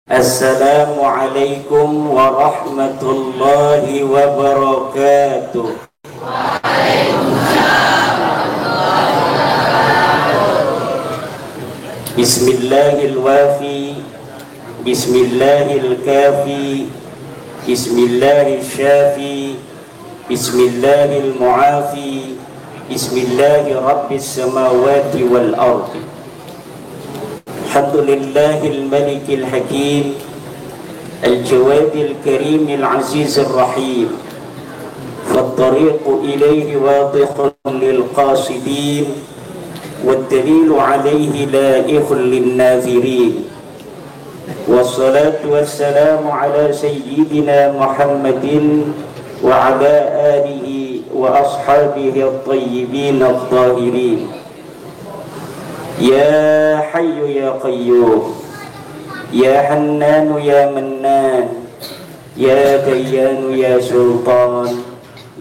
Assalamualaikum warahmatullahi wabarakatuh. Bismillahil wafi, Bismillahil kafi, Bismillahil syafi, Bismillahil muafi, Bismillahi rabbis samawati wal ardi. Alhamdulillahil malikil hakim, al-jawadil karimil azizir rahim. Fattariqu ilayhi wadihun lil qasidin, waddalilu alayhi la'ihun lin nazirin. Wassalatu wassalamu ala sayyidina Muhammadin wa ala alihi wa ashabihi at-tayyibin at-tahirin. Ya Hayyu ya Qayyum, Ya Hannanu ya Mannan, Ya Dayyanu ya Sultan,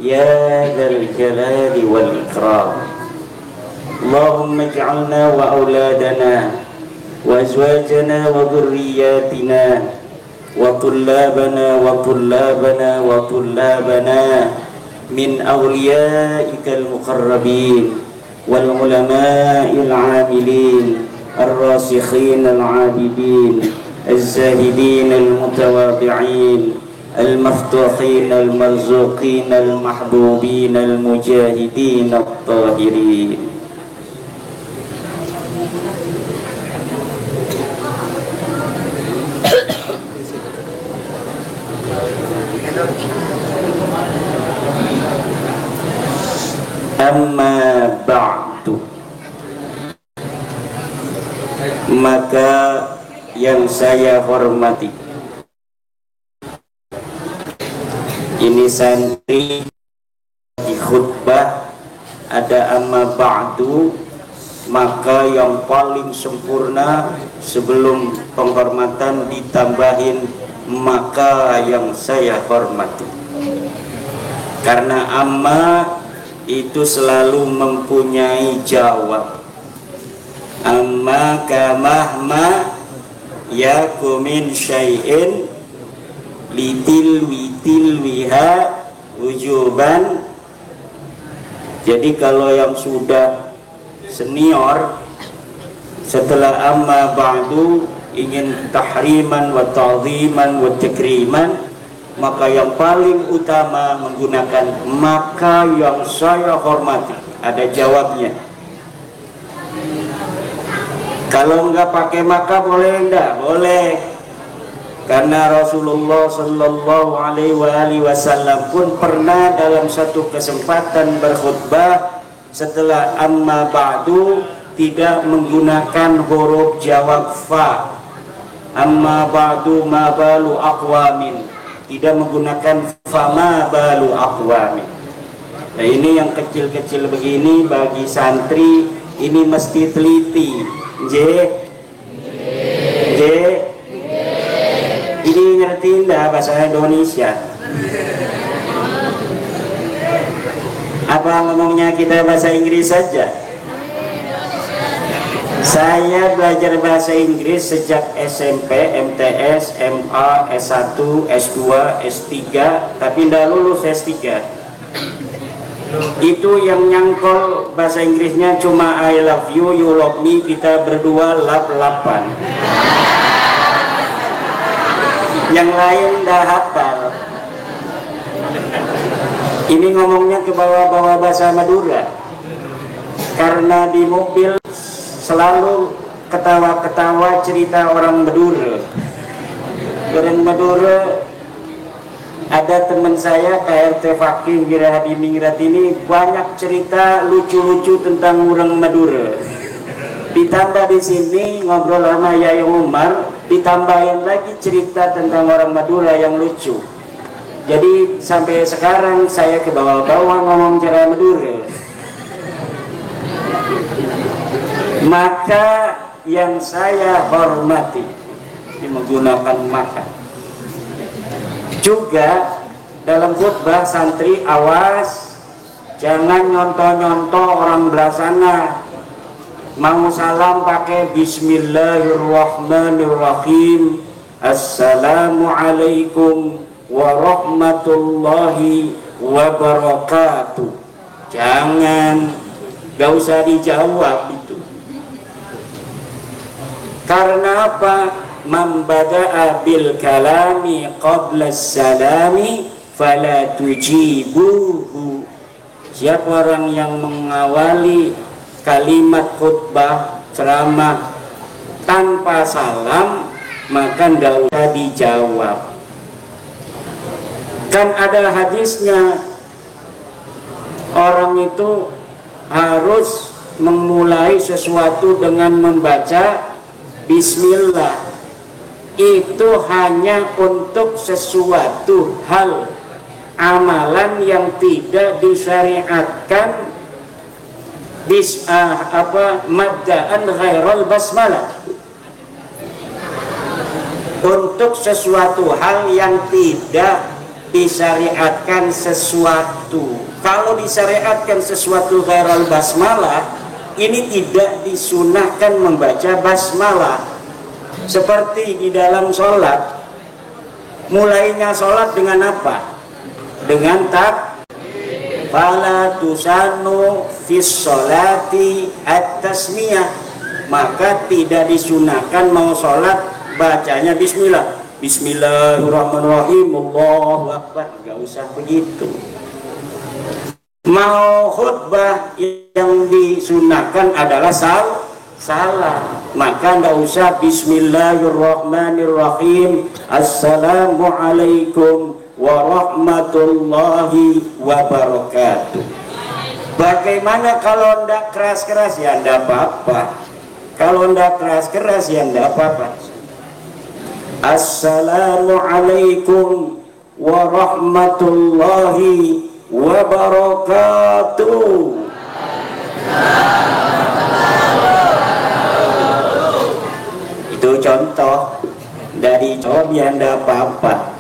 Ya Dzal Jalali wal Ikram. Allahumma ij'alna wa auladana wa azwajana wa dhurriyyatina wa tullabana wa tullabana wa tullabana min awliyaikal muqarrabin wal ulama'il 'amilin ar-rasikhin al-'abidin az-zahidin al-mutawadhi'in al-maftuhin al-marzuqin al-mahbubin al-mujahidin at-tahirin. Amma ba'du, maka yang saya hormati, ini santri di khutbah ada amma ba'du, maka yang paling sempurna sebelum penghormatan ditambahin maka yang saya hormati, karena amma itu selalu mempunyai jawab. Amma kamahma yakumin syai'in litilwiha wujuban. Jadi kalau yang sudah senior setelah amma ba'du ingin tahriman wa ta'ziman wa takriman, maka yang paling utama menggunakan maka yang saya hormati. Ada jawabnya. Kalau enggak pakai maka boleh enggak? Boleh. Karena Rasulullah sallallahu alaihi wasallam pun pernah dalam satu kesempatan berkhutbah setelah amma ba'du tidak menggunakan huruf jawab fa. Amma ba'du ma balu aqwamin, tidak menggunakan fama balu aqwami. Nah, ini yang kecil-kecil begini bagi santri ini mesti teliti. Ini ngerti enggak bahasa Indonesia? Apa ngomongnya kita bahasa Inggris saja? Saya belajar bahasa Inggris sejak SMP, MTS, MA, S1, S2, S3, tapi tidak lulus S3. Itu yang nyangkol bahasa Inggrisnya cuma I love you, you love me, kita berdua lap-lapan. Yang lain dah hafal. Ini ngomongnya ke bawah-bawah bahasa Madura. Karena di mobil selalu ketawa-ketawa cerita orang Madura. Orang Madura, ada teman saya KRT Fakih Wirahadiningrat ini banyak cerita lucu-lucu tentang orang Madura. Ditambah di sini ngobrol sama Yai Umar, ditambahin lagi cerita tentang orang Madura yang lucu. Jadi sampai sekarang saya ke bawah-bawah ngomong cara Madura. Maka yang saya hormati ini menggunakan maka. Juga dalam khutbah santri awas, jangan nyontoh-nyontoh orang belah sana. Mau salam pakai Bismillahirrahmanirrahim, Assalamualaikum warahmatullahi wabarakatuh. Jangan, gak usah dijawab itu. Karena apa? Man bada'a bil kalami qabla salami fala tujibuhu. Siapa orang yang mengawali kalimat khutbah ceramah tanpa salam, maka tidak usah dijawab. Kan ada hadisnya, orang itu harus memulai sesuatu dengan membaca bismillah. Itu hanya untuk sesuatu hal amalan yang tidak disyariatkan maddaan ghairal basmalah. Untuk sesuatu hal yang tidak disyariatkan sesuatu. Kalau disyariatkan sesuatu ghairal basmalah, ini tidak disunahkan membaca basmalah. Seperti di dalam sholat, mulainya sholat dengan apa? Dengan fala tusanu fis sholati at-tasmiyah. Maka tidak disunahkan mau sholat bacanya bismillah. Bismillahirrahmanirrahim, Allahu Akbar. Gak usah begitu. Mau khutbah yang disunahkan adalah salah. Maka gak usah bismillahirrahmanirrahim, assalamualaikum warahmatullahi wabarakatuh. Bagaimana kalau ndak keras-keras? Ya ndak apa-apa. Kalau ndak keras-keras ya ndak apa-apa. Assalamualaikum warahmatullahi wabarakatuh. Itu contoh dari jawab yang ndak apa-apa.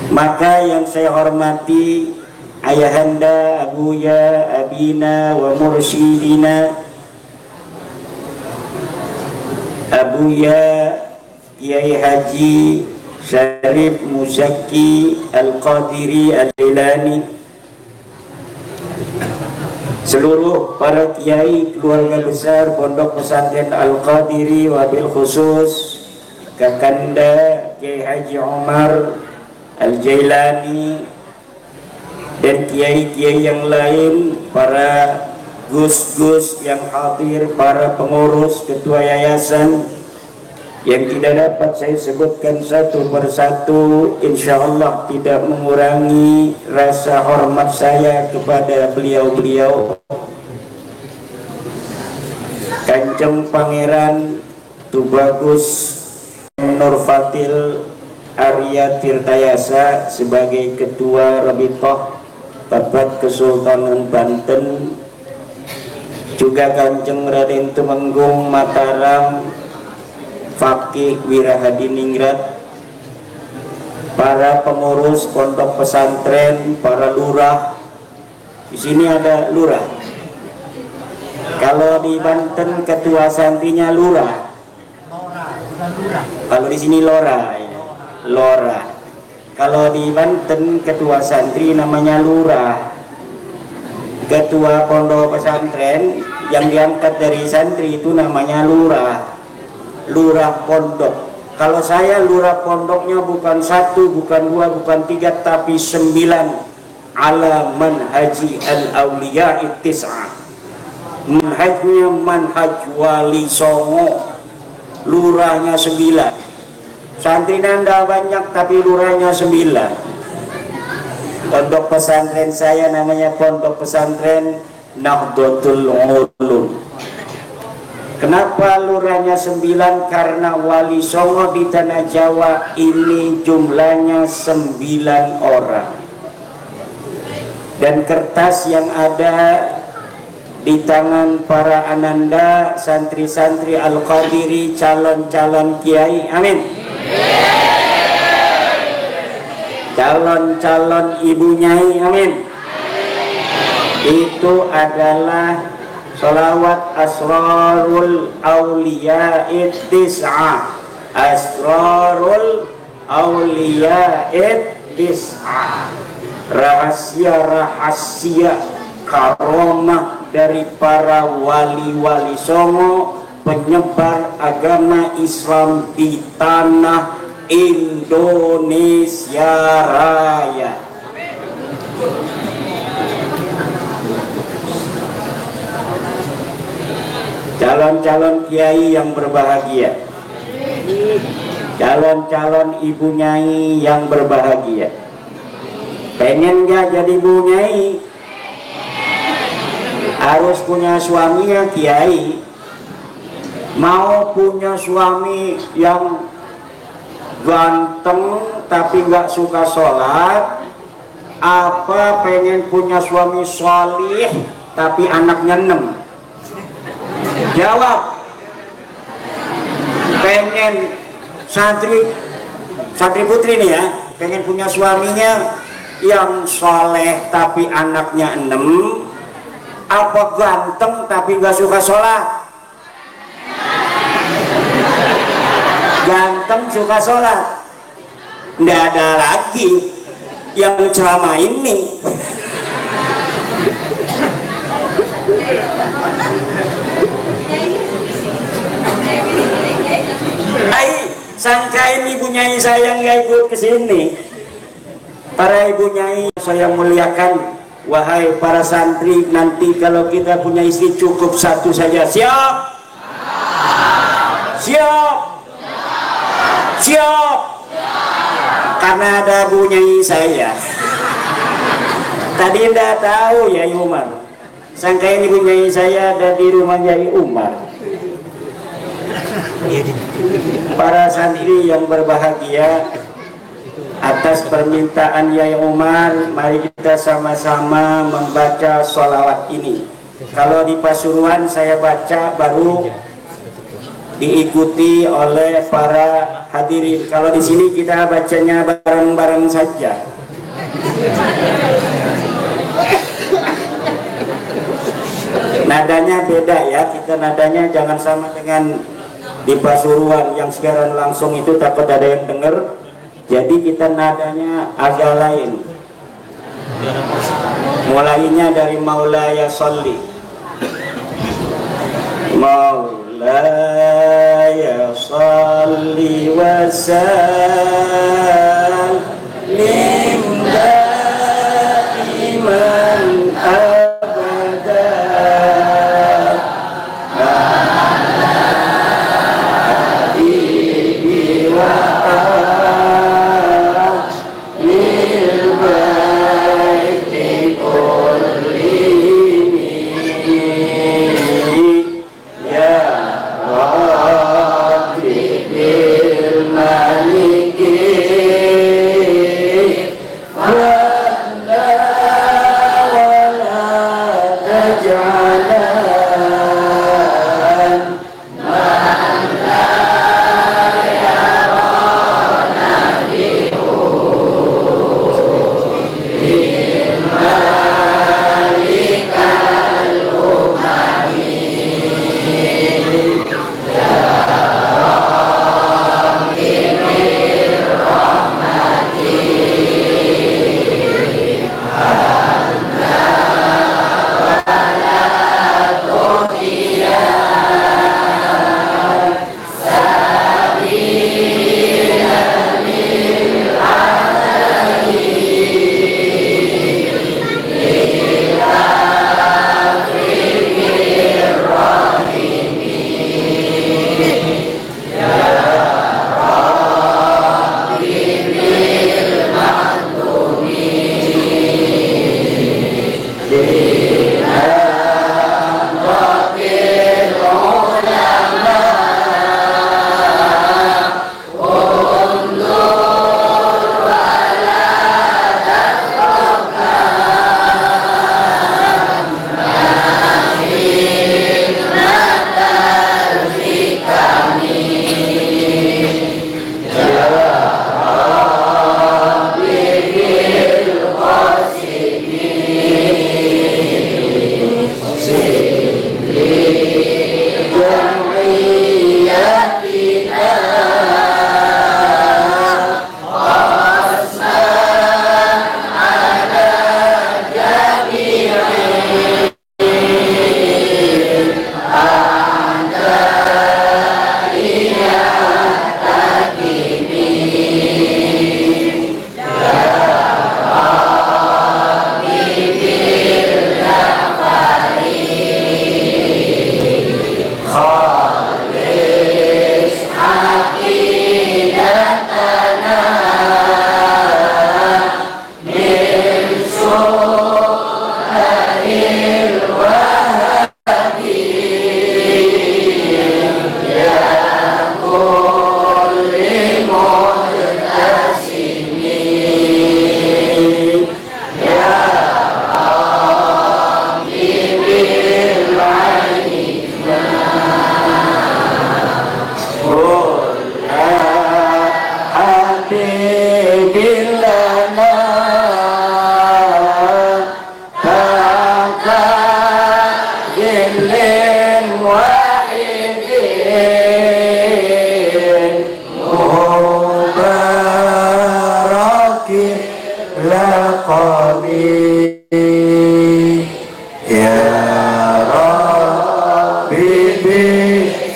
Maka yang saya hormati ayahanda, abuya, abina wa mursyidina, abuya Kiai Haji Syarif Muzaki Al-Qadiri Al-Jilani, seluruh para kiai keluarga besar Pondok Pesantren Al-Qadiri, wabil khusus Kakanda Kiai Haji Umar Al-Jailani, dan kiai-kiai yang lain, para gus-gus yang hadir, para pengurus, ketua yayasan yang tidak dapat saya sebutkan satu persatu, insya Allah tidak mengurangi rasa hormat saya kepada beliau-beliau. Kanjeng Pangeran Tubagus Nurfatil Arya Tirtayasa sebagai Ketua Rabithah Babat Kesultanan Banten, juga Kanjeng Raden Tumenggung Mataram Fakih Wirahadiningrat, para pengurus pondok pesantren, para lurah. Di sini ada lurah. Kalau di Banten ketua santrinya lurah. Kalau di sini lora. Kalau di Banten ketua santri namanya lurah. Ketua pondok pesantren yang diangkat dari santri itu namanya lurah. Lurah pondok. Kalau saya lurah pondoknya bukan 1, bukan 2, bukan 3, tapi 9. Ala manhaji al-awliya ittis'ah. Manhajnya manhaj wali songo. Lurahnya 9. Santri nanda banyak tapi lurahnya 9. Pondok pesantren saya namanya Pondok Pesantren Nahdlatul Ulum. Kenapa lurahnya 9? Karena wali songo di tanah Jawa ini jumlahnya 9 orang. Dan kertas yang ada di tangan para ananda, santri-santri Al-Qadiri, calon-calon kiai, amin, calon-calon ibu nyai, amin, itu adalah sholawat asrarul awliya ittis'ah, asrarul awliya'id tis'ah, rahasia-rahasia karomah dari para wali-wali songo penyebar agama Islam di tanah Indonesia Raya. Calon-calon kiai yang berbahagia, calon-calon ibu nyai yang berbahagia, pengen gak jadi ibu nyai? Harus punya suaminya kiai. Mau punya suami yang ganteng tapi nggak suka sholat, apa pengen punya suami sholih tapi anaknya 6? Jawab. Pengen santri putri nih ya, pengen punya suaminya yang sholeh tapi anaknya 6, apa ganteng tapi nggak suka sholat? Ganteng suka sholat. Nggak ada lagi yang selama ini. Sangkain ibu nyai saya nggak ikut ke sini. Para ibu nyai saya muliakan, wahai para santri, nanti kalau kita punya istri cukup satu saja. Siap? Siap? Siap? Karena ada bu nyai saya. Tadi tidak tahu ya Umar. Sangkain ibu nyai saya ada di rumah Yai Umar. Para santri yang berbahagia, atas permintaan Yai Umar, mari kita sama-sama membaca sholawat ini. Kalau di Pasuruan saya baca, baru diikuti oleh para hadirin. Kalau di sini kita bacanya bareng-bareng saja. Nadanya beda ya, kita nadanya jangan sama dengan di Pasuruan yang sekarang langsung itu takut ada yang dengar. Jadi kita nadanya agak lain. Mulainya dari Maulaya Sholli. Maulaya Sholli wa sallim daiman abada habibi wa Maliki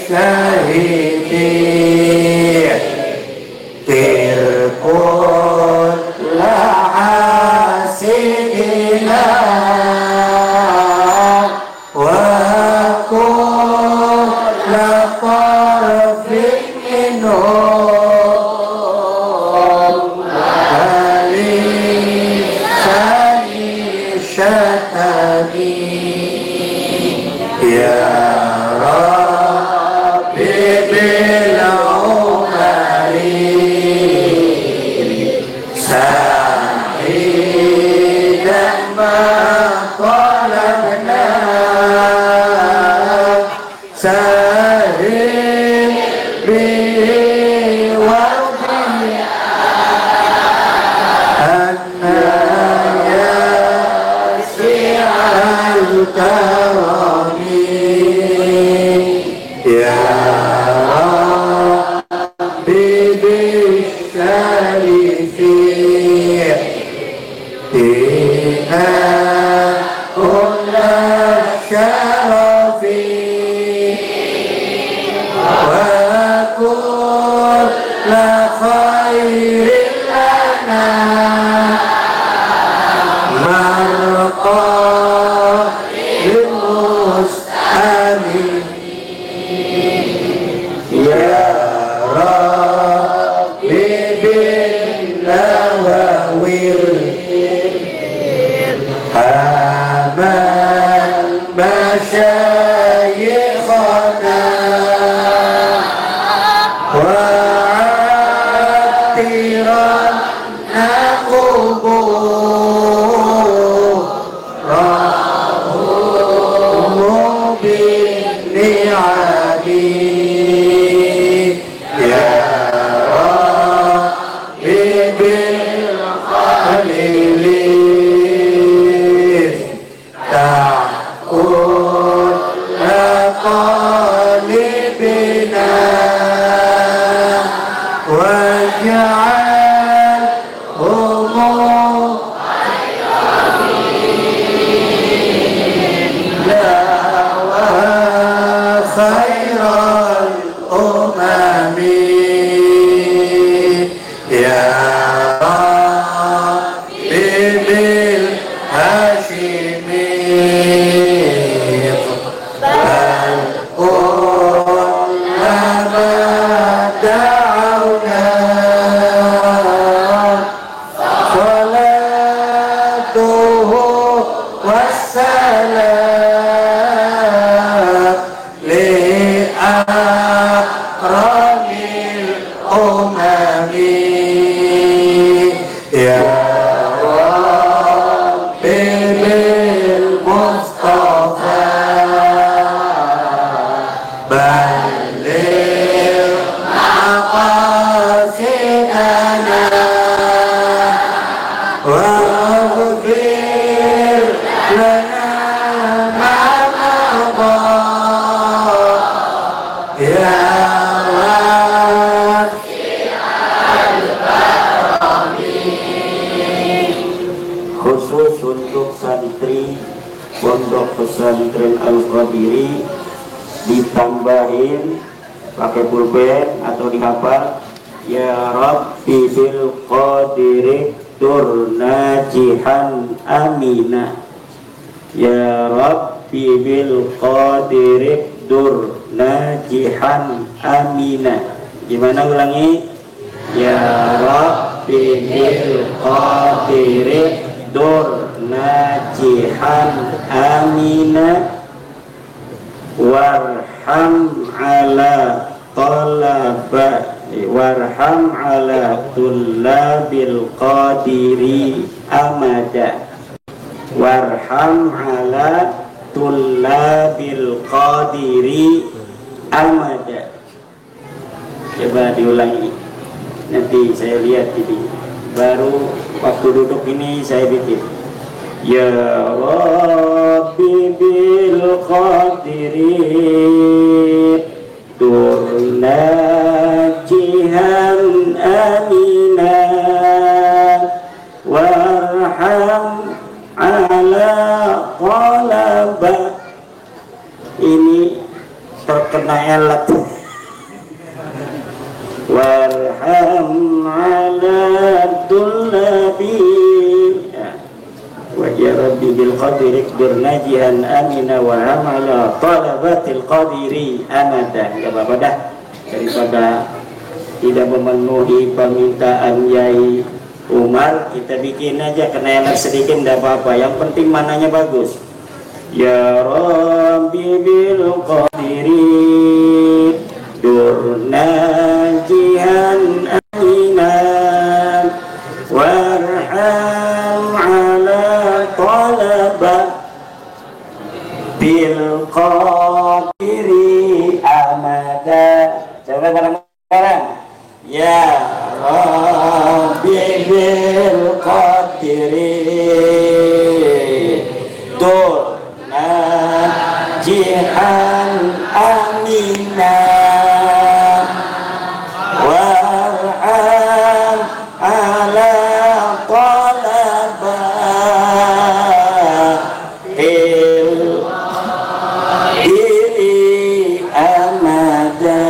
syahidin tirkul la'asidina wa kulla tarfin minhum alisani syatani ya Rabbi bil umari sa'idan ma talabna sahib bihi wardi anna yasi'al karami ya Rabbi bisyarifin tina kulla syarafin wa kulla khairin lana marqa ya Rabbi bin nawawir aman masyayikhana wa atiran naqubur bin ni'adi khusus untuk santri Pondok Pesantren Al-Qadiri ditambahin pakai pulpen atau dihafal ya Rabbi bil qadiri turnajihan amina ya Rabbi bil qadiri turnajihan amina. Gimana ulangi? Ya Rabbi bil qadiri turnajihan amina warham ala tullabil qadiri amada warham ala tullabil qadiri amada. Coba diulangi, nanti saya lihat ini baru waktu duduk ini saya bikin ya Rabbi bil qadiri turnajihan amina warham ala qalaba. Ini terkena elat warham ala dullabi wa ya rabbi bil qadri iqdir najihan amina wa amala talabatil qadiri amada. Ya Bapak dah, daripada tidak memenuhi permintaan Yai Umar, kita bikin aja kena enak sedikit tidak apa-apa, yang penting mananya bagus. Ya Rabbi bil qadiri durnajihan aminan warham ala talaba bil qadiri amada. Coba bareng-bareng. Ya Rabbi bil qadiri durnajihan aminan warham ala talaba bil qadiri amada.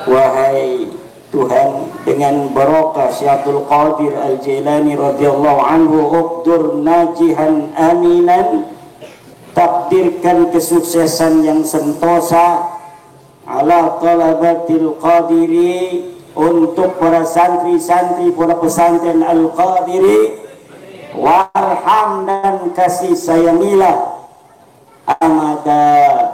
Wahai Tuhan, dengan barokah Syekh Abdul Qadir Al-Jailani radhiyallahu anhu, uqdur najihan aminan, takdirkan kesuksesan yang sentosa ala talabatil qadiri, untuk para santri-santri para pesantren Al-Qadiri, warham dan kasih sayangilah amada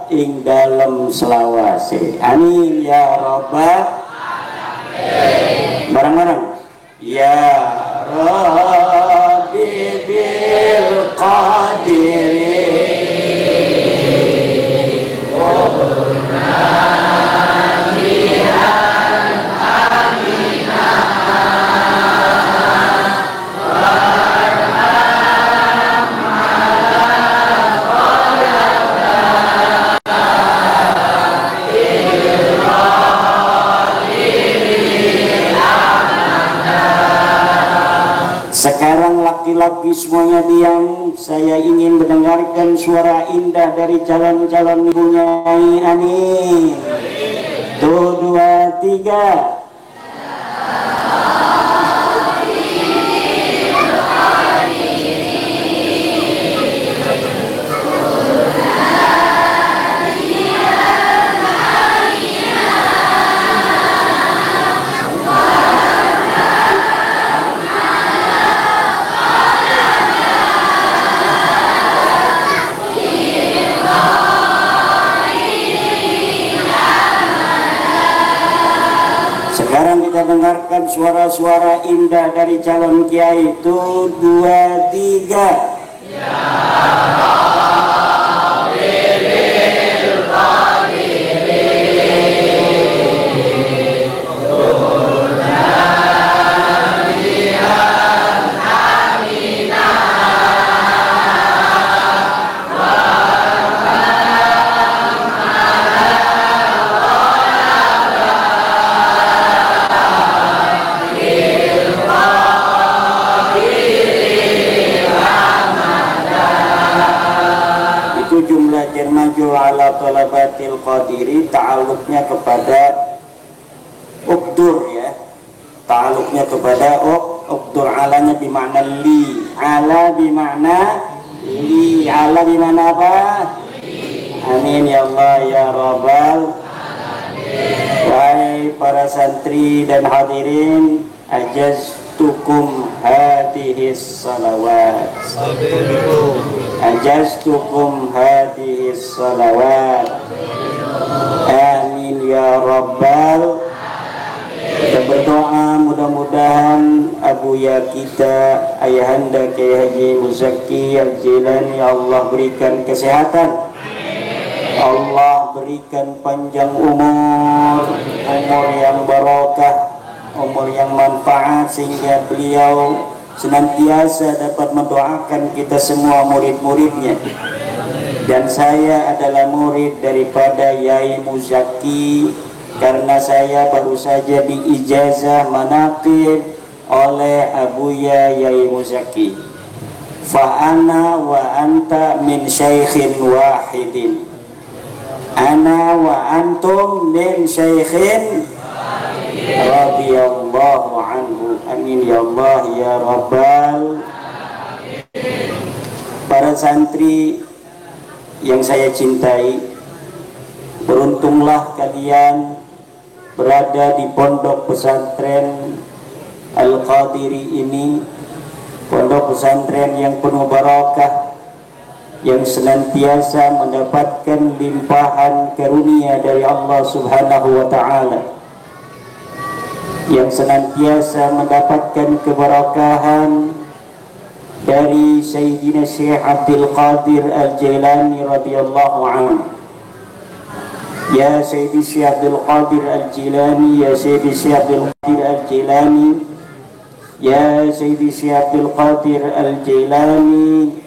ing dalam selawase. Amin ya rabbal bareng-bareng. Ya Rabbi bil qadiri Sekarang laki-laki semuanya diam. Saya ingin mendengarkan suara indah dari calon-calon ibunya. Amin. 1, 2, 3. Sekarang kita dengarkan suara-suara indah dari calon kiai. 1, 2, 3. Ala talabatil qadiri, ta'aluknya kepada ukdur, ya, ta'aluknya kepada ukdur. Alanya bimakna li, ala bimakna li, ala bimakna apa? Amin ya Allah ya Rabbal. Wahai para santri dan hadirin, ajaztukum hadihis salawat, ajaztukum hadihis salawat. Amin ya Rabbal. Kita berdoa mudah-mudahan abuya kita, ayahanda Kiai Haji Muzaki Al-Jailani, Allah berikan kesehatan, Allah berikan panjang umur, umur yang barokah, umur yang manfaat, sehingga beliau senantiasa dapat mendoakan kita semua murid-muridnya. Dan saya adalah murid daripada Yai Muzaki, karena saya baru saja diijazah manaqib oleh Abuya Yai Muzaki. Fa'ana wa anta min syaikhin wahidin, ana wa antum min syaikhin radhiyallahu anhu. Amin ya Allah ya rabbal. Para santri yang saya cintai, beruntunglah kalian berada di pondok pesantren Al-Qadiri ini, pondok pesantren yang penuh barakah, yang senantiasa mendapatkan limpahan karunia dari Allah Subhanahu wa ta'ala, yang senantiasa mendapatkan keberkahan dari Sayyidina Syekh Abdul Qadir Al-Jailani radhiyallahu anhu. Ya Sayyidi Syekh Abdul Qadir Al-Jailani, ya Sayyidi Syekh Abdul Qadir Al-Jailani, ya Sayyidi Syekh Abdul Qadir Al-Jailani,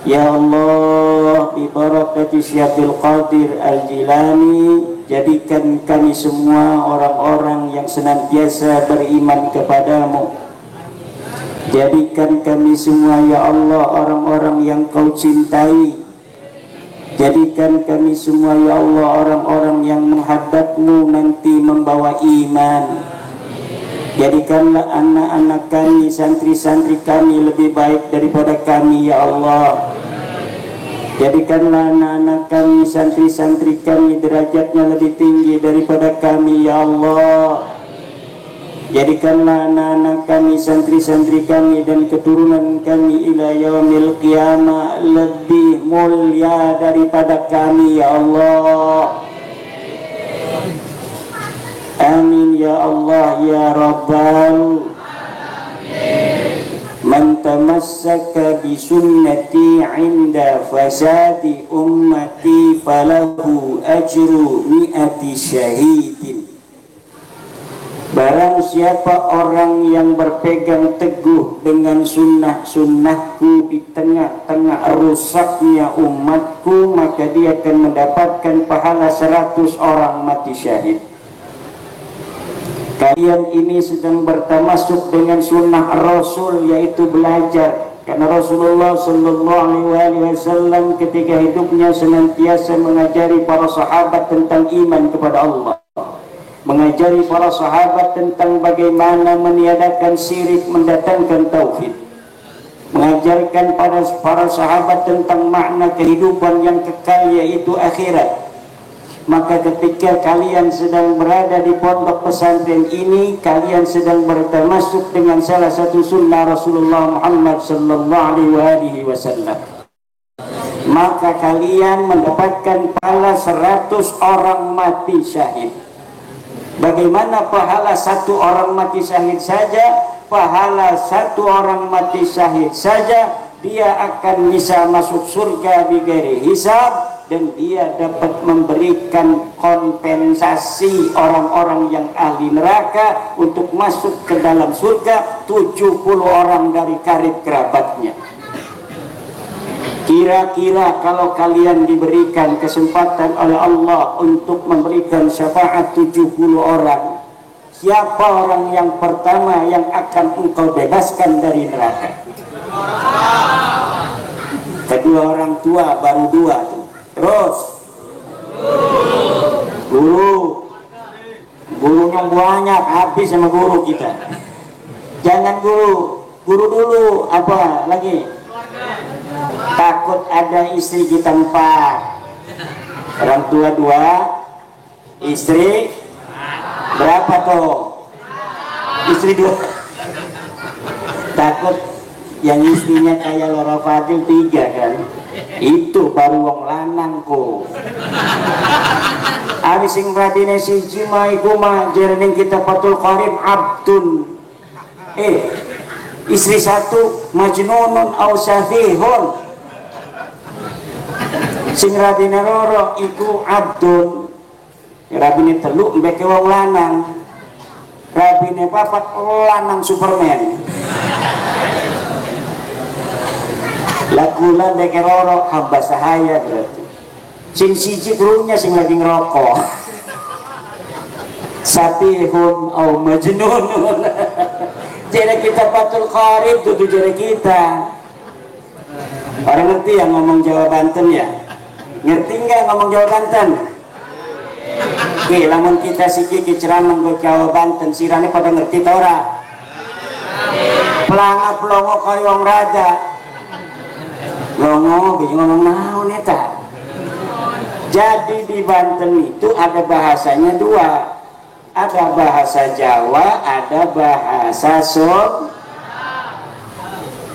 ya Allah, bi barakati Syekh Abdul Qadir Al-Jailani, jadikan kami semua orang-orang yang senantiasa beriman kepadamu. Jadikan kami semua ya Allah orang-orang yang kau cintai. Jadikan kami semua ya Allah orang-orang yang menghadapmu nanti membawa iman. Jadikanlah anak-anak kami, santri-santri kami lebih baik daripada kami ya Allah. Jadikanlah anak-anak kami, santri-santri kami derajatnya lebih tinggi daripada kami ya Allah. Jadikanlah anak-anak kami, santri-santri kami dan keturunan kami ila yaumil qiyamah lebih mulia daripada kami ya Allah. Amin ya Allah ya Rabbal. Man tamassaka bi sunnati inda fasadi ummati falahu ajru mi'ati syahidin. Barang siapa orang yang berpegang teguh dengan sunnahku di tengah-tengah rusaknya umatku, maka dia akan mendapatkan pahala 100 orang mati syahid. Kalian ini sedang bertamasuk dengan sunnah Rasul, yaitu belajar. Karena Rasulullah Sallallahu Alaihi Wasallam ketika hidupnya senantiasa mengajari para sahabat tentang iman kepada Allah, mengajari para sahabat tentang bagaimana meniadakan syirik, mendatangkan tauhid, mengajarkan para sahabat tentang makna kehidupan yang kekal, yaitu akhirat. Maka ketika kalian sedang berada di pondok pesantren ini, kalian sedang bertamasuk dengan salah satu sunnah Rasulullah Muhammad Sallallahu Alaihi Wasallam, maka kalian mendapatkan pahala 100 orang mati syahid. Bagaimana pahala 1 orang mati syahid saja? Pahala 1 orang mati syahid saja dia akan bisa masuk surga bighairi hisab, dan dia dapat memberikan kompensasi orang-orang yang ahli neraka untuk masuk ke dalam surga 70 orang dari karib kerabatnya. Kira-kira kalau kalian diberikan kesempatan oleh Allah untuk memberikan syafaat 70 orang, siapa orang yang pertama yang akan engkau bebaskan dari neraka? Kedua orang tua, baru 2 tuh. Terus gurunya banyak, habis sama guru kita. Jangan guru dulu, apa lagi? Takut ada istri kita 4, orang tua 2, istri berapa tuh? Istri 2. Takut yang istrinya kayak Lora Fadil 3 kan? Itu baru wong lanang ko. Abi sing radine siji mah iku mah jerning kita patul qarib abdun. Istri 1 majnunun au safihun. Sing radine loro iku abdun. Rabine 3 mbeke wong lanang. Rabine 4 lanang Superman. Lakulan dekeroro hamba sahaya berarti. Sing siji gurunya sing lagi ngerokok. Satihun au majnun. Jadi kita patul qarib itu jadi kita. Orang ngerti yang ngomong Jawa Banten ya? Ngerti nggak ngomong Jawa Banten? Oke, lamun kita sikiki ceramah ke Jawa Banten, sirane pada ngerti ta ora? Pelanga pelongo kaya wong raja. Longo bingung ngomong naon eta. Jadi di Banten itu ada bahasanya dua. Ada bahasa Jawa, ada bahasa Sunda.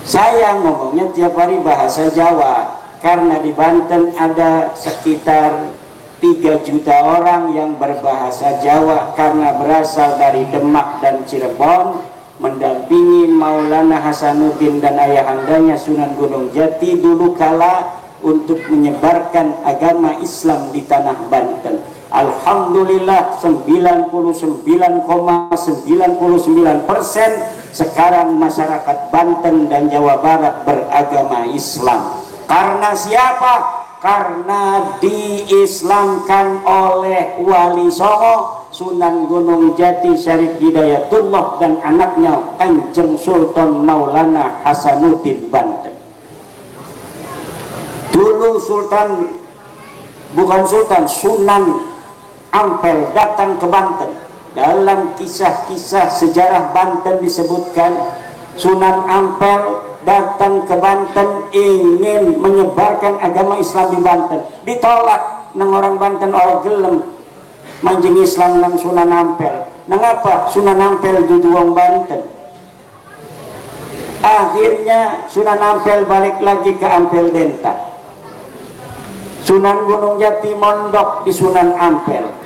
Saya ngomongnya tiap hari bahasa Jawa karena di Banten ada sekitar 3 juta orang yang berbahasa Jawa karena berasal dari Demak dan Cirebon, mendampingi Maulana Hasanuddin dan ayahandanya Sunan Gunung Jati dulu kala untuk menyebarkan agama Islam di tanah Banten. Alhamdulillah 99,99% sekarang masyarakat Banten dan Jawa Barat beragama Islam. Karena siapa? Karena diislamkan oleh Wali Songo Sunan Gunung Jati Syarif Hidayatullah dan anaknya Kanjeng Sultan Maulana Hasanuddin Banten. Dulu Sunan Ampel datang ke Banten. Dalam kisah-kisah sejarah Banten disebutkan Sunan Ampel datang ke Banten ingin menyebarkan agama Islam di Banten, ditolak nang orang Banten orang gelem manjing Islam nang Sunan Ampel. Nangapa Sunan Ampel dudu wong Banten? Akhirnya Sunan Ampel balik lagi ke Ampel Denta. Sunan Gunung Jati mondok di Sunan Ampel.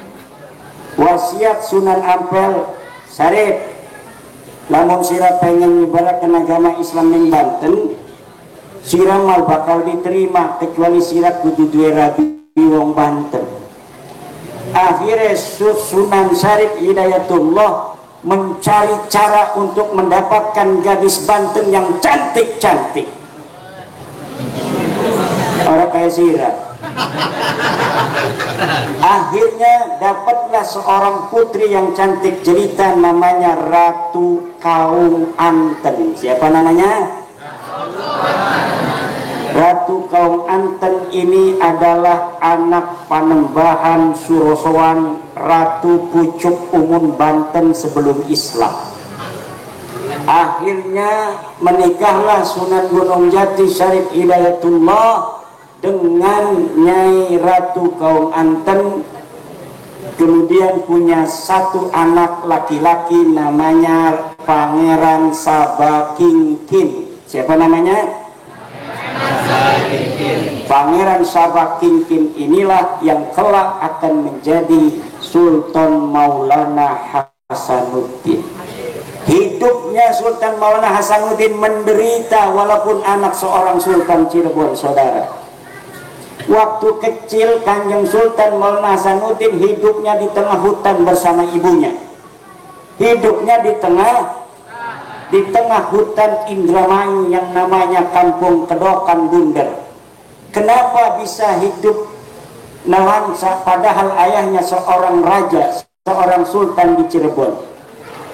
Wasiat Sunan Ampel, Sarip, lamun sira pengen nyebarkan agama Islam di Banten, sira mal bakal diterima kecuali sira kudu duwe rabi wong Banten. Akhirnya Sunan Syarif Hidayatullah mencari cara untuk mendapatkan gadis Banten yang cantik-cantik. Orang kayak sira. Akhirnya dapatlah seorang putri yang cantik jelita namanya Ratu Kaung Anten. Siapa namanya? Ratu Kaung Anten ini adalah anak Panembahan Surosowan Ratu Pucuk Umun Banten sebelum Islam. Akhirnya menikahlah Sunan Gunung Jati Syarif Hidayatullah dengan Nyai Ratu Kaung Anten, kemudian punya satu anak laki-laki namanya Pangeran Sabakingkin. Siapa namanya? Pangeran Sabakingkin inilah yang kelak akan menjadi Sultan Maulana Hasanuddin. Hidupnya Sultan Maulana Hasanuddin menderita walaupun anak seorang Sultan Cirebon, saudara. Waktu kecil Kanjeng Sultan Maulana Hasanuddin hidupnya di tengah hutan bersama ibunya. Hidupnya di tengah hutan Indramayu yang namanya Kampung Kedokan Bunder. Kenapa bisa hidup nelansa padahal ayahnya seorang raja, seorang sultan di Cirebon?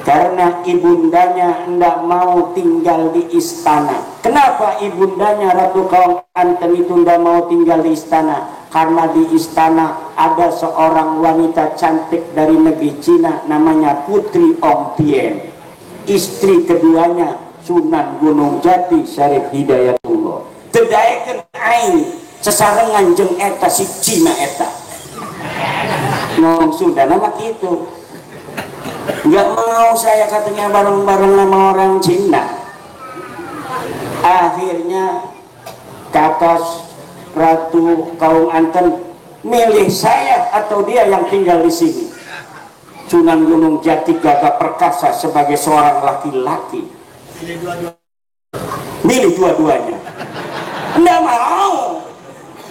Karena ibundanya tidak mau tinggal di istana. Kenapa ibundanya Ratu Kaung Anten itu tidak mau tinggal di istana? Karena di istana ada seorang wanita cantik dari negeri Cina namanya Putri Ong Tien. Istri keduanya Sunan Gunung Jati Syarif Hidayatullah. Tedaekeun aing sesarengan jeung eta si Cina eta. Ngomong Sunda nama kitu. Nggak mau saya katanya bareng-bareng sama orang Cina. Akhirnya kata Ratu Kaung Anten, milih saya atau dia yang tinggal di sini. Sunan Gunung Jati gagah perkasa sebagai seorang laki-laki. Milih dua-duanya. Nggak mau.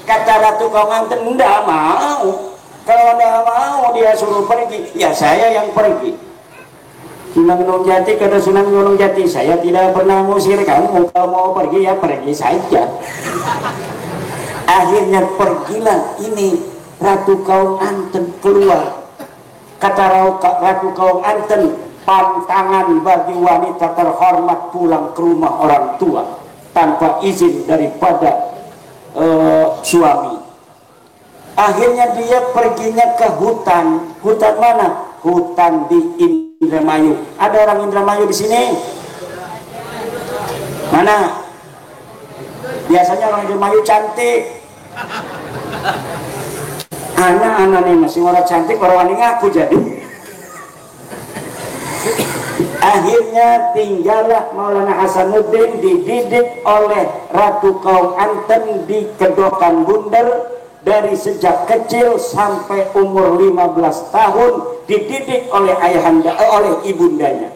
Kata Ratu Kaung Anten, nggak mau. Kalau nggak mau dia suruh pergi, ya saya yang pergi. Sunan Gunung Jati kata Sunan Gunung Jati, saya tidak pernah mengusir kamu, kalau mau pergi ya pergi saja. Akhirnya pergilah ini Ratu Kaung Anten keluar. Kata Ratu Kaung Anten, pantangan bagi wanita terhormat pulang ke rumah orang tua tanpa izin daripada suami. Akhirnya dia perginya ke hutan. Hutan mana? Hutan di Indramayu. Ada orang Indramayu di sini? Mana? Biasanya orang Indramayu cantik. Anak-anak nih masih orang cantik, orang wani ngaku jadi. Akhirnya tinggallah Maulana Hasanuddin dididik oleh Ratu Kaum Anten di Kedokan Bundar. Dari sejak kecil sampai umur 15 tahun dididik oleh oleh ibundanya.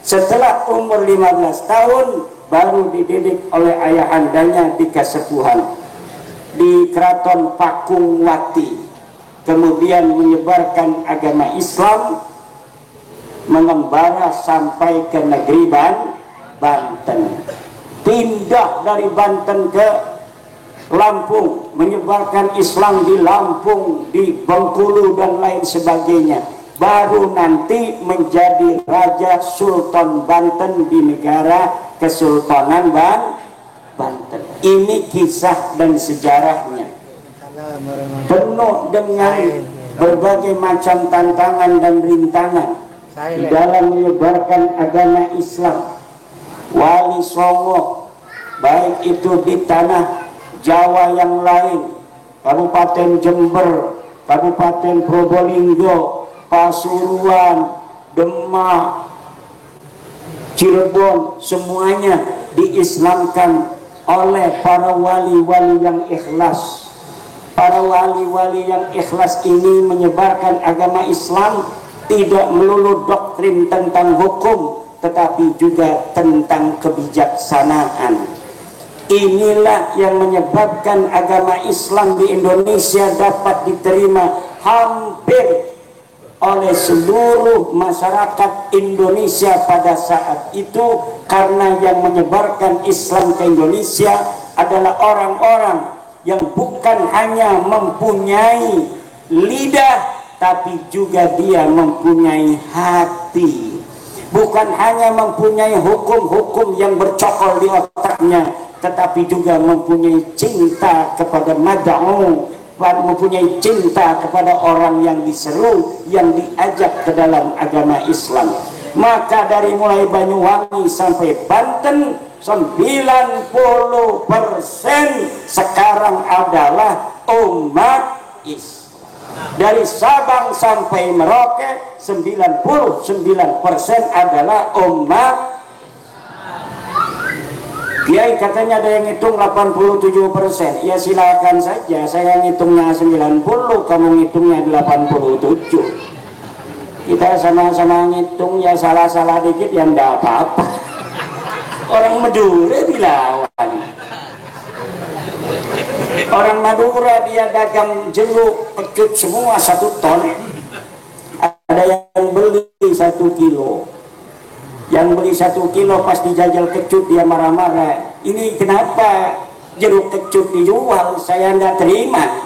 Setelah umur 15 tahun baru dididik oleh ayahandanya di Kasepuhan di Keraton Pakungwati. Kemudian menyebarkan agama Islam, mengembara sampai ke negeri Banten. Pindah dari Banten ke Lampung, menyebarkan Islam di Lampung, di Bengkulu dan lain sebagainya. Baru nanti menjadi Raja Sultan Banten di negara Kesultanan Banten. Ini kisah dan sejarahnya. Penuh dengan berbagai macam tantangan dan rintangan di dalam menyebarkan agama Islam. Wali Songo, baik itu di tanah Jawa yang lain, Kabupaten Jember, Kabupaten Probolinggo, Pasuruan, Demak, Cirebon, semuanya diislamkan oleh para wali-wali yang ikhlas. Para wali-wali yang ikhlas ini menyebarkan agama Islam tidak melulu doktrin tentang hukum, tetapi juga tentang kebijaksanaan. Inilah yang menyebabkan agama Islam di Indonesia dapat diterima hampir oleh seluruh masyarakat Indonesia pada saat itu, karena yang menyebarkan Islam ke Indonesia adalah orang-orang yang bukan hanya mempunyai lidah, tapi juga dia mempunyai hati. Bukan hanya mempunyai hukum-hukum yang bercokol di otaknya, tetapi juga mempunyai cinta kepada mad'u, mempunyai cinta kepada orang yang diseru, yang diajak ke dalam agama Islam. Maka dari mulai Banyuwangi sampai Banten, 90% sekarang adalah umat Islam. Dari Sabang sampai Merauke, 99% adalah umat. Kiai katanya ada yang ngitung 87%. Ya silakan saja, saya ngitungnya 90, kamu ngitungnya 87. Kita sama-sama ngitung, ya salah-salah dikit yang enggak apa-apa. Orang Madura dilawan. Orang Madura dia dagang jeruk, pecut semua 1 ton. Ada yang beli 1 kilo. Yang beli 1 kilo pas dijajal kecut dia marah-marah. Ini kenapa jeruk kecut dijual? Saya tidak terima.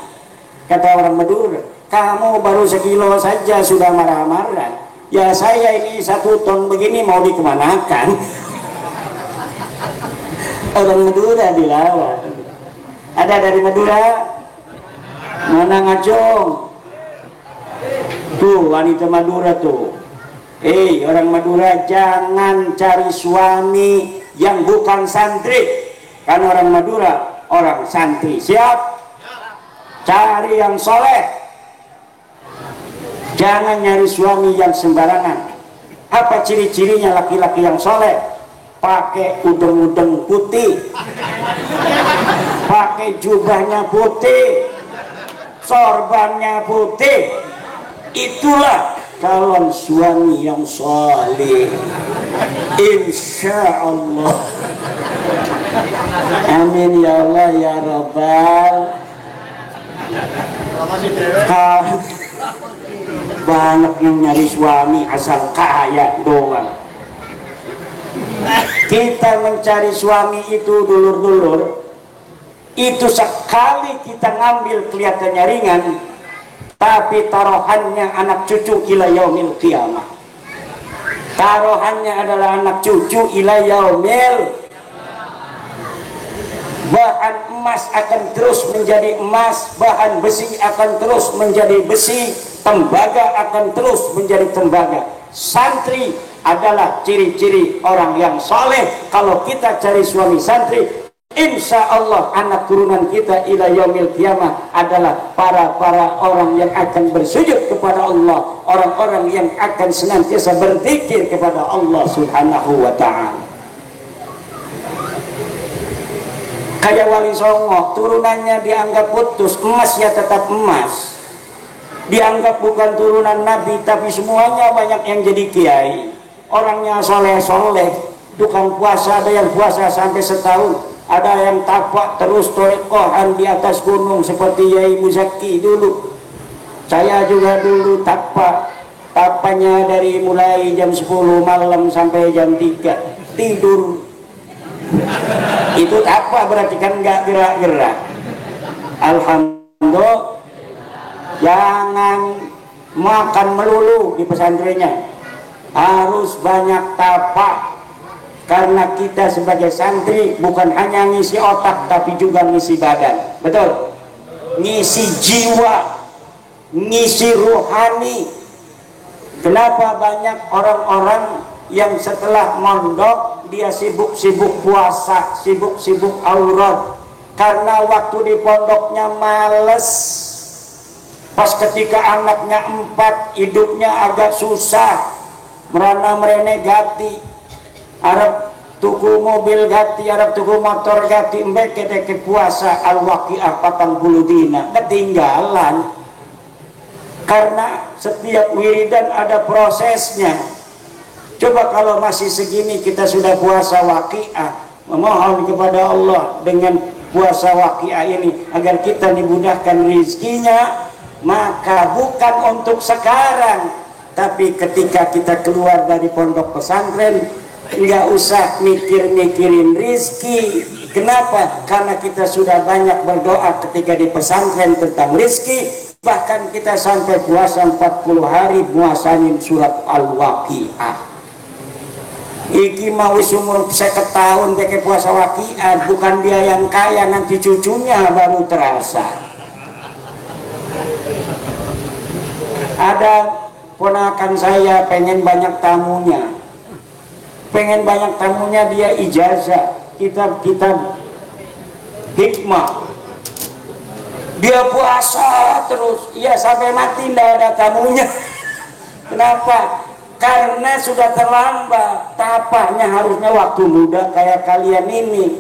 Kata orang Madura, kamu baru 1 kilo saja sudah marah-marah. Ya saya ini 1 ton begini mau dikemanakan? Orang Madura dilawan. Ada dari Madura? Mana ngajong? Tuh wanita Madura tuh. Orang Madura jangan cari suami yang bukan santri. Kan orang Madura orang santri. Siap? Cari yang soleh. Jangan nyari suami yang sembarangan. Apa ciri-cirinya laki-laki yang soleh? Pakai udeng-udeng putih, pakai jubahnya putih, sorbannya putih. Itulah calon suami yang soleh, insya Allah. Amin ya Allah ya Rabbal. Banyak yang nyari suami asal kaya doang. Kita mencari suami itu dulur-dulur, itu sekali kita ngambil kelihatannya ringan, tapi taruhannya anak cucu ila yaumil qiyamah. Taruhannya adalah anak cucu ila yaumil, bahkan emas akan terus menjadi emas, bahan besi akan terus menjadi besi, tembaga akan terus menjadi tembaga. Santri adalah ciri-ciri orang yang soleh. Kalau kita cari suami santri, insya Allah anak turunan kita ila yaumil qiyamah adalah para orang yang akan bersujud kepada Allah, orang-orang yang akan senantiasa berzikir kepada Allah Subhanahu wa ta'ala. Kayak Wali Songo, turunannya dianggap putus, emasnya tetap emas. Dianggap bukan turunan Nabi, tapi semuanya banyak yang jadi kiai. Orangnya soleh-soleh, tukang puasa, ada yang puasa sampai setahun, ada yang tapak terus torekohan di atas gunung seperti Yai Muzaki dulu. Saya juga dulu tapanya dari mulai jam 10 malam sampai jam 3 tidur. Itu apa berarti kan nggak gerak-gerak. Alhamdulillah. Jangan makan melulu di pesantrennya, harus banyak tapak, karena kita sebagai santri bukan hanya ngisi otak tapi juga ngisi badan, betul, ngisi jiwa, ngisi rohani. Kenapa banyak orang-orang yang setelah mondok dia sibuk-sibuk puasa, sibuk-sibuk aurat, karena waktu di pondoknya males. Pas ketika anaknya 4, hidupnya agak susah, merana merene gati, Arab tuku mobil gati, Arab tuku motor gati, mbek ke puasa al-waqi'ah 40 dina, ketinggalan. Karena setiap wiridan ada prosesnya. Coba kalau masih segini kita sudah puasa waqi'ah, memohon kepada Allah dengan puasa waqi'ah ini agar kita dimudahkan rezekinya, maka bukan untuk sekarang, tapi ketika kita keluar dari pondok pesantren nggak usah mikirin rizki. Kenapa? Karena kita sudah banyak berdoa ketika di pesantren tentang rizki. Bahkan kita sampai puasa 40 hari puasain surat al-waqi'ah. Iki mau umur 50 tahun pakai puasa waqi'ah, bukan dia yang kaya, nanti cucunya baru terasa. Ada ponakan saya pengen banyak tamunya, dia ijazah kitab-kitab hikmah, dia puasa terus, ya sampai mati tidak ada tamunya. Kenapa? Karena sudah terlambat. Tapaknya harusnya waktu muda kayak kalian ini,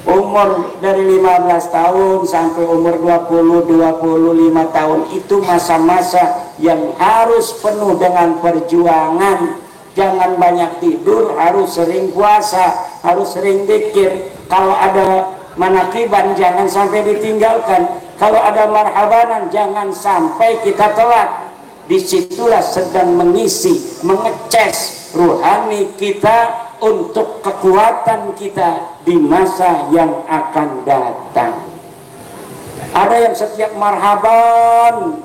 umur dari 15 tahun sampai umur 20-25 tahun, itu masa-masa yang harus penuh dengan perjuangan. Jangan banyak tidur, harus sering puasa, harus sering zikir. Kalau ada manakiban jangan sampai ditinggalkan, kalau ada marhabanan jangan sampai kita telat. Disitulah sedang mengisi, mengecas rohani kita untuk kekuatan kita di masa yang akan datang. Ada yang setiap marhaban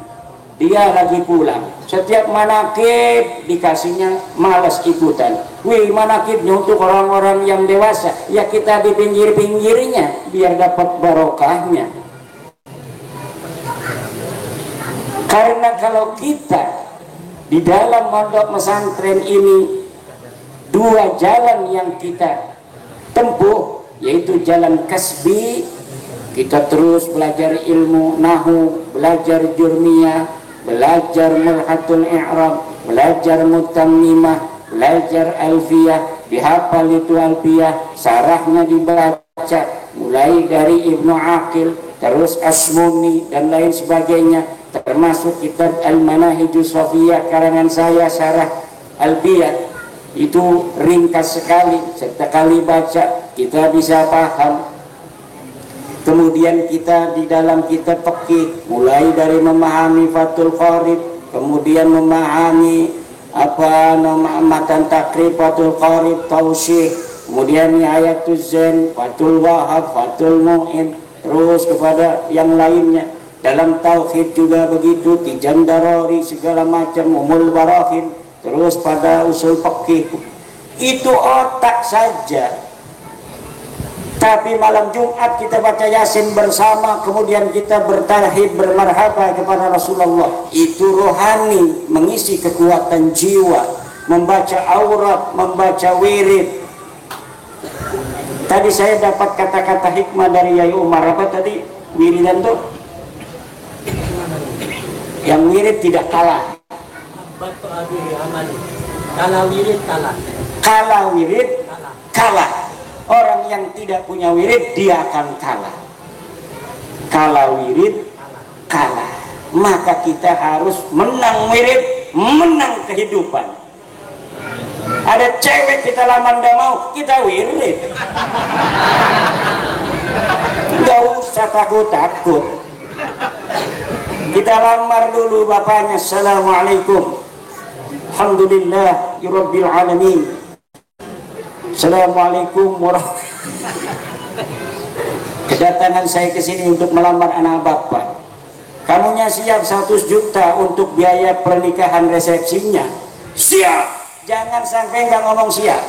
dia lagi pulang, setiap manakib dikasihnya malas ikutan. Wih, manakibnya untuk orang-orang yang dewasa, ya kita di pinggir-pinggirnya biar dapat barokahnya. Karena kalau kita di dalam pondok pesantren ini, dua jalan yang kita tempuh, yaitu jalan kasbi, kita terus belajar ilmu nahu, belajar jurmiyah, belajar mulhatul i'rab, belajar mutammimah, belajar alfiyah, dihafal itu alfiyah, sarahnya dibaca, mulai dari Ibnu Aqil, terus Asmuni dan lain sebagainya, termasuk kitab Al-Manahijus Shafiyah karangan saya, syarah alfiyah. Itu ringkas sekali, sekali baca kita bisa paham. Kemudian kita di dalam kitab fikih, mulai dari memahami Fathul Qarib, kemudian memahami matan takrib Fathul Qarib, Tausyih, kemudian Nihayatul Zain, Fathul Wahab, Fathul Mu'in, terus kepada yang lainnya. Dalam tauhid juga begitu, Tijan Darori, segala macam, Umul Barahin, terus pada usul fikih. Itu otak saja. Tapi malam Jumat kita baca Yasin bersama, kemudian kita bertahid bermarhaba kepada Rasulullah. Itu rohani, mengisi kekuatan jiwa, membaca aurat, membaca wirid. Tadi saya dapat kata-kata hikmah dari Yai Umar. Apa tadi wiridan tuh? Yang wirid tidak kalah. Kalah wirid kalah. Kalah wirid kalah. Orang yang tidak punya wirid dia akan kalah. Kalah wirid kalah. Maka kita harus menang wirid, menang kehidupan. Ada cewek kita lamar nggak mau, kita wirid. Nggak usah takut-takut. Kita lamar dulu bapaknya. Assalamualaikum. Alhamdulillah Rabbil alamin. Assalamualaikum warahmatullahi. Kedatangan saya ke sini untuk melamar anak bapak. Kamunya siap 100 juta untuk biaya pernikahan resepsinya? Siap. Jangan sampai nggak ngomong siap.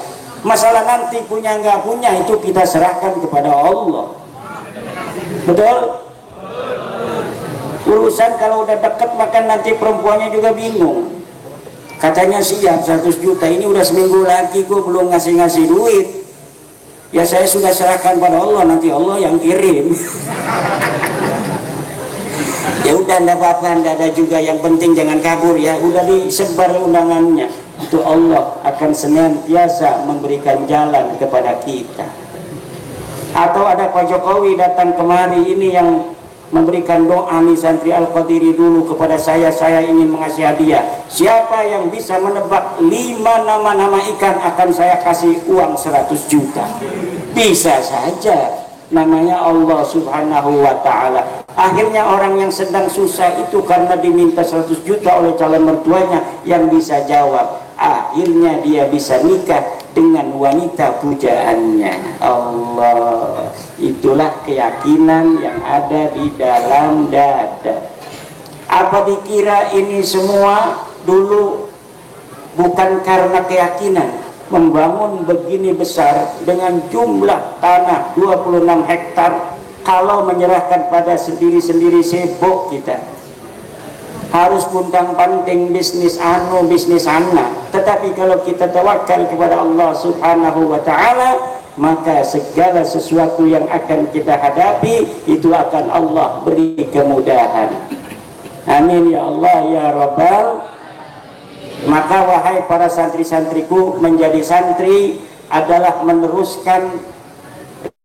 Masalah nanti punya nggak punya itu kita serahkan kepada Allah. Betul? Urusan kalau udah deket makan nanti perempuannya juga bingung. Katanya siap 100 juta, ini udah seminggu lagi gue belum ngasih duit. Ya saya sudah serahkan pada Allah, nanti Allah yang kirim. Ya udah enggak apa-apa, enggak ada juga, yang penting jangan kabur ya. Udah disebar undangannya. Itu Allah akan senantiasa memberikan jalan kepada kita. Atau ada Pak Jokowi datang kemari, ini yang memberikan doa nih santri Al-Qadiri dulu kepada saya ingin mengasih hadiah. Siapa yang bisa menebak 5 nama-nama ikan akan saya kasih uang 100 juta. Bisa saja, namanya Allah subhanahu wa ta'ala. Akhirnya orang yang sedang susah itu karena diminta 100 juta oleh calon mertuanya yang bisa jawab, akhirnya dia bisa nikah dengan wanita pujaannya Allah. Itulah keyakinan yang ada di dalam dada. Apa dikira ini semua dulu bukan karena keyakinan? Membangun begini besar dengan jumlah tanah 26 hektar, kalau menyerahkan pada sendiri-sendiri sibuk kita. Harus puntang panting bisnis anu bisnis ana. Tetapi kalau kita tawakal kepada Allah subhanahu wa ta'ala, maka segala sesuatu yang akan kita hadapi itu akan Allah beri kemudahan. Amin ya Allah ya Rabbal. Maka wahai para santri-santriku, menjadi santri adalah meneruskan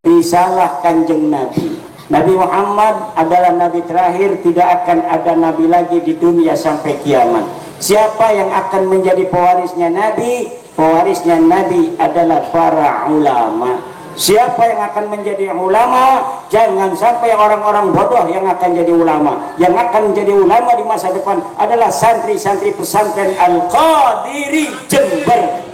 risalah Kanjeng Nabi. Nabi Muhammad adalah nabi terakhir, tidak akan ada nabi lagi di dunia sampai kiamat. Siapa yang akan menjadi pewarisnya Nabi? Pewarisnya Nabi adalah para ulama. Siapa yang akan menjadi ulama? Jangan sampai orang-orang bodoh yang akan jadi ulama. Yang akan menjadi ulama di masa depan adalah santri-santri pesantren Al-Qadiri Jember.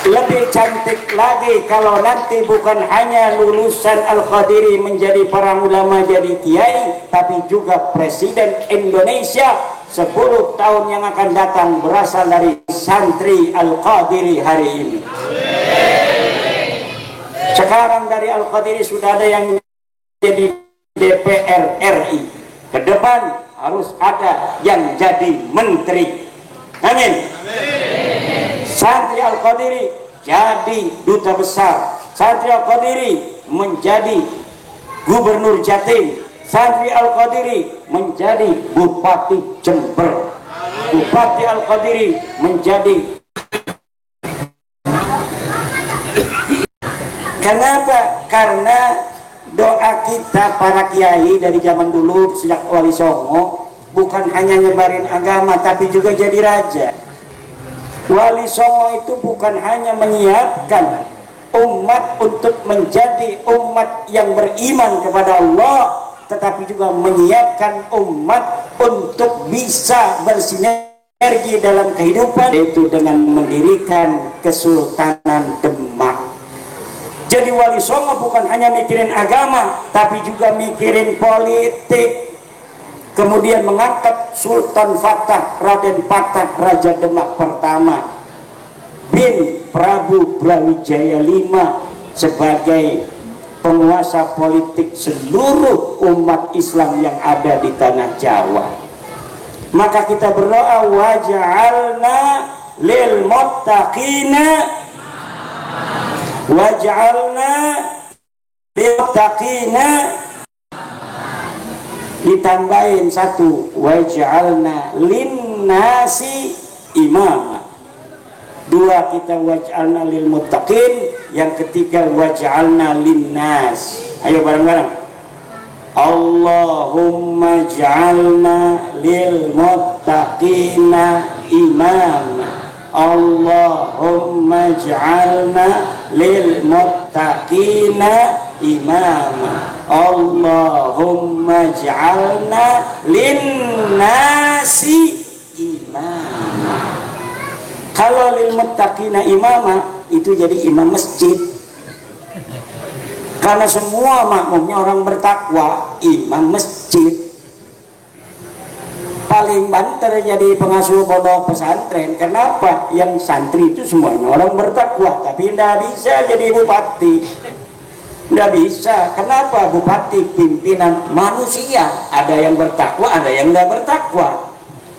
Lebih cantik lagi kalau nanti bukan hanya lulusan Al-Qadiri menjadi para ulama, jadi kiai, tapi juga Presiden Indonesia 10 tahun yang akan datang berasal dari santri Al-Qadiri hari ini. Sekarang dari Al-Qadiri sudah ada yang jadi DPR RI. Ke depan harus ada yang jadi menteri. Amin. Santri Al-Qadiri jadi duta besar. Santri Al-Qadiri menjadi gubernur Jatim. Santri Al-Qadiri menjadi Bupati Jember. Bupati Al-Qadiri menjadi. Kenapa? Karena doa kita para kiai dari zaman dulu sejak Wali Songo bukan hanya nyebarin agama tapi juga jadi raja. Wali Songo itu bukan hanya menyiapkan umat untuk menjadi umat yang beriman kepada Allah, tetapi juga menyiapkan umat untuk bisa bersinergi dalam kehidupan, yaitu dengan mendirikan Kesultanan Demak. Jadi Wali Songo bukan hanya mikirin agama, tapi juga mikirin politik. kemudian mengangkat Sultan Fatah Raden Patah Raja Demak pertama bin Prabu Brawijaya V sebagai penguasa politik seluruh umat Islam yang ada di tanah Jawa. Maka kita berdoa, waj'alna lil muttaqina waj'alna lil muttaqina, ditambahin satu, waj'alna linnasi imama. Dua, kita waj'alna lil muttaqin. Yang ketiga, waj'alna linnas. Ayo bareng-bareng. Allahumma ja'alna lil muttaqina imama. Allahumma ja'alna lil muttaqina imama. Allahumma ja'alna linnasi imama. Kalau lil muttaqina imama itu jadi imam masjid. Karena semua makmumnya orang bertakwa, imam masjid. Paling banter jadi pengasuh pondok pesantren. Kenapa? Yang santri itu semuanya orang bertakwa, tapi tidak bisa jadi bupati. Tidak bisa. Kenapa? Bupati pimpinan manusia. Ada yang bertakwa, ada yang tidak bertakwa.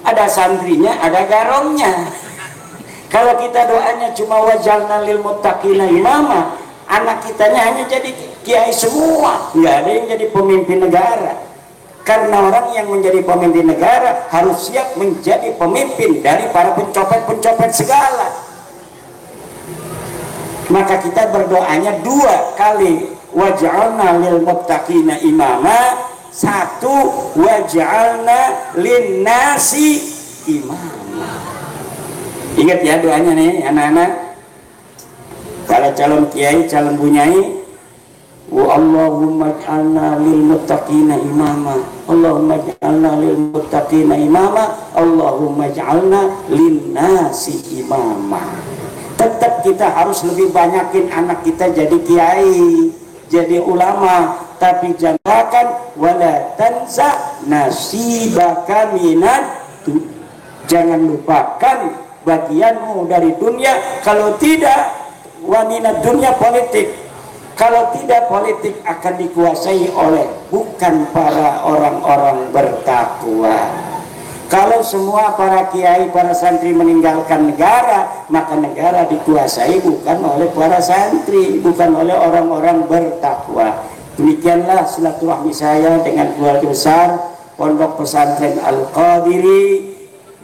Ada santrinya, ada garongnya. Kalau kita doanya cuma waj'alna lil muttaqina imama, anak kitanya hanya jadi kiai semua, nggak ada yang jadi pemimpin negara. Karena orang yang menjadi pemimpin negara harus siap menjadi pemimpin dari para pencopet-pencopet segala. Maka kita berdoanya dua kali, waj'alna lil muttaqina imama. Satu, waj'alna linnasi imama. Ingat ya doanya nih anak-anak, kalau calon kiai, calon bunyai, wa Allahumma ja'alna lil muttaqina imama, Allahumma ja'alna lil muttaqina imama, Allahumma ja'alna linnasi imama. Tetap kita harus lebih banyakin anak kita jadi kiai, jadi ulama, tapi jangan wala tansa nasibaka minad, jangan lupakan bagianmu dari dunia. Kalau tidak, waminat dunia politik. Kalau tidak, politik akan dikuasai oleh bukan para orang-orang bertakwa. Kalau semua para kiai, para santri meninggalkan negara, maka negara dikuasai bukan oleh para santri, bukan oleh orang-orang bertakwa. Demikianlah silaturahmi saya dengan keluarga besar Pondok Pesantren Al-Qadiri.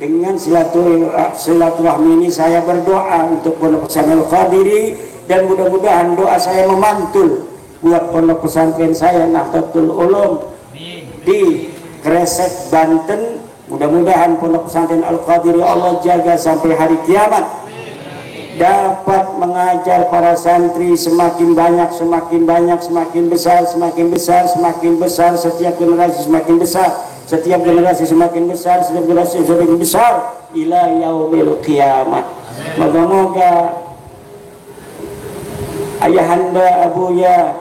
Dengan silaturahmi ini saya berdoa untuk Pondok Pesantren Al-Qadiri, dan mudah-mudahan doa saya memantul buat Pondok Pesantren saya Nahdlatul Ulum di Kresek, Banten. Mudah-mudahan Pondok Pesantren Al-Qadiri Allah jaga sampai hari kiamat, dapat mengajar para santri semakin banyak, semakin banyak, semakin besar, semakin besar, semakin besar, setiap generasi semakin besar, setiap generasi semakin besar, setiap generasi semakin besar ila yaumil qiyamah. Moga-moga ayahanda Abuya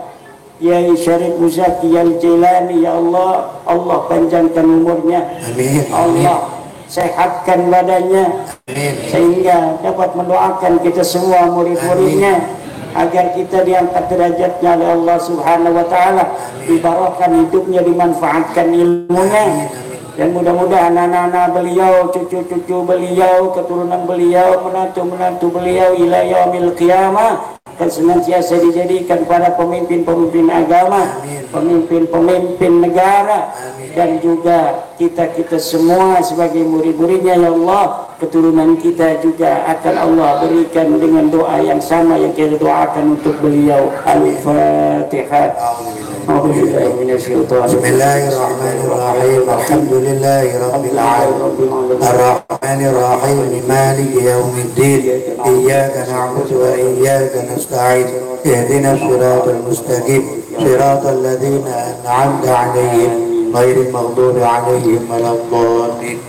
Kiai Syarif Muzaki Al-Jilani, ya Allah, Allah panjangkan umurnya, amin, Allah sehatkan badannya, amin, sehingga dapat mendoakan kita semua murid-muridnya agar kita diangkat derajatnya oleh Allah Subhanahu wa Ta'ala, dibarokahkan hidupnya, dimanfaatkan ilmunya, dan mudah-mudahan anak-anak beliau, cucu-cucu beliau, keturunan beliau, menantu-menantu beliau ila yaumil qiyamah akan senantiasa dijadikan para pemimpin-pemimpin agama, pemimpin-pemimpin negara, dan juga kita semua sebagai murid-muridnya, ya Allah, keturunan kita juga akan Allah berikan dengan doa yang sama yang kita doakan untuk beliau. Al-Fatihah. Bismillahirrahmanirrahim. Alhamdulillahi rabbil alamin. Ar-Rahmanir Rahim. Maliki yaumiddin. Iyyaka na'budu wa iyyaka nasta'in. Ihdinas siratal mustaqim. Siratal ladzina an'amta 'alaihim ghairil maghdubi 'alaihim waladdallin.